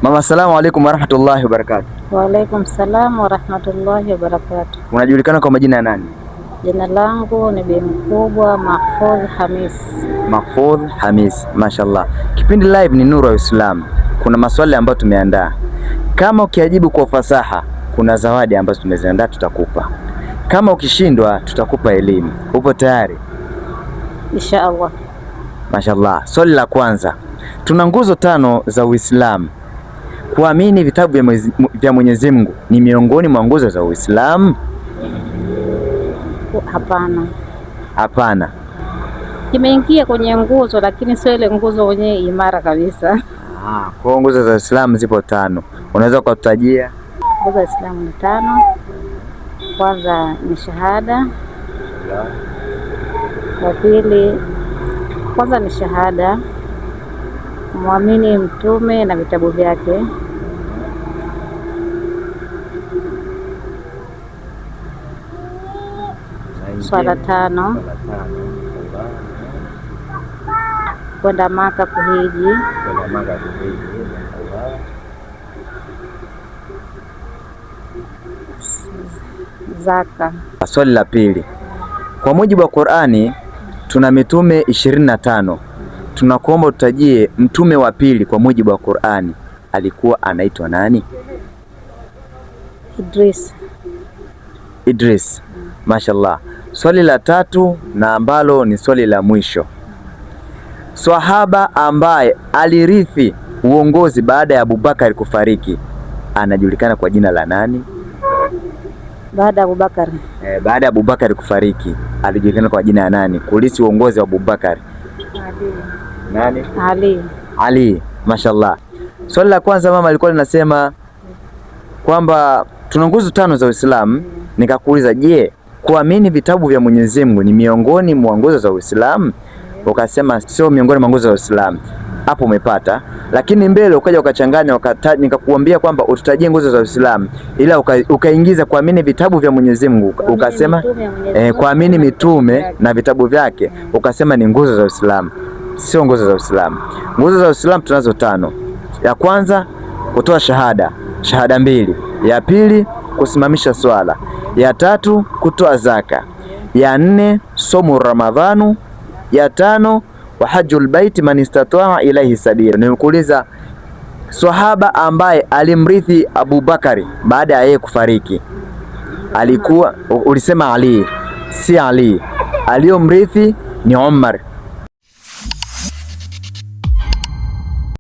Mama, assalamu alaikum warahmatullahi wabarakatuh. Wa alaikum salam warahmatullahi wabarakatuh. Unajulikana kwa majina ya nani? Jina langu ni Bi Mkubwa Mahfudh Hamis. Mahfudh Hamis, mashallah. Kipindi live ni Nuru ya Uislamu. Kuna maswali ambayo tumeandaa. Kama ukiajibu kwa ufasaha, kuna zawadi ambazo tumeziandaa tutakupa. Kama ukishindwa, tutakupa elimu. Upo tayari? Insha Allah. Mashallah. Swali la kwanza. Tuna nguzo 5 za Uislamu. Kuamini vitabu vya Mwenyezi Mungu ni miongoni mwa nguzo za Uislamu? Hapana. Hapana. Kimeingia kwenye nguzo lakini sio ile nguzo yenyewe imara kabisa. Kwa nguzo za Uislamu zipo 5. Unaweza kututajia? Nguzo za Uislamu ni 5. Kwanza ni shahada. La pili, kwanza ni shahada. Muamini mtume na vitabu vyake. Swala 5. Kwenda Maka kuhiji. Zaka. Swali la pili. Kwa mujibu wa Qur'ani tuna mitume 25. Tunakuomba utajie mtume wa pili kwa mujibu wa Qur'ani alikuwa anaitwa nani? Idris. Mashallah. Swali la 3 na ambalo ni swali la mwisho. Swahaba ambaye alirithi uongozi baada ya Abubakar kufariki anajulikana kwa jina la nani? Baada ya Abubakar. Baada ya Abubakar kufariki alijulikana kwa jina la nani? Kulisi uongozi wa Abubakar. Nani? Ali. Mashallah. Swali la kwanza mama alikuwa linasema kwamba tuna nguzo 5 za Uislamu. Nikakuuliza, je, kuamini vitabu vya Mwenyezi Mungu ni miongoni mwa nguzo za Uislamu? Ukasema sio miongoni mwa nguzo za Uislamu. Hapo umepata. Lakini mbele ukaja ukachanganya, nikakuambia kwamba ututajie nguzo za Uislamu, ila ukaingiza kuamini vitabu vya Mwenyezi Mungu. Ukasema kuamini mitume na vitabu vyake, ukasema ni nguzo za Uislamu. Sio nguzo za Uislamu. Nguzo za Uislamu tunazo 5. Ya kwanza kutoa shahada 2. Ya pili kusimamisha swala. Ya 3 kutoa zaka. Ya 4 somo Ramadhanu. Ya 5 wa hajjul baiti man istataa ilaihi sabila. Nimekuuliza swahaba ambaye alimrithi Abubakari baada ya yeye kufariki alikuwa, ulisema Ali. Si Ali. Aliyomrithi ni Umar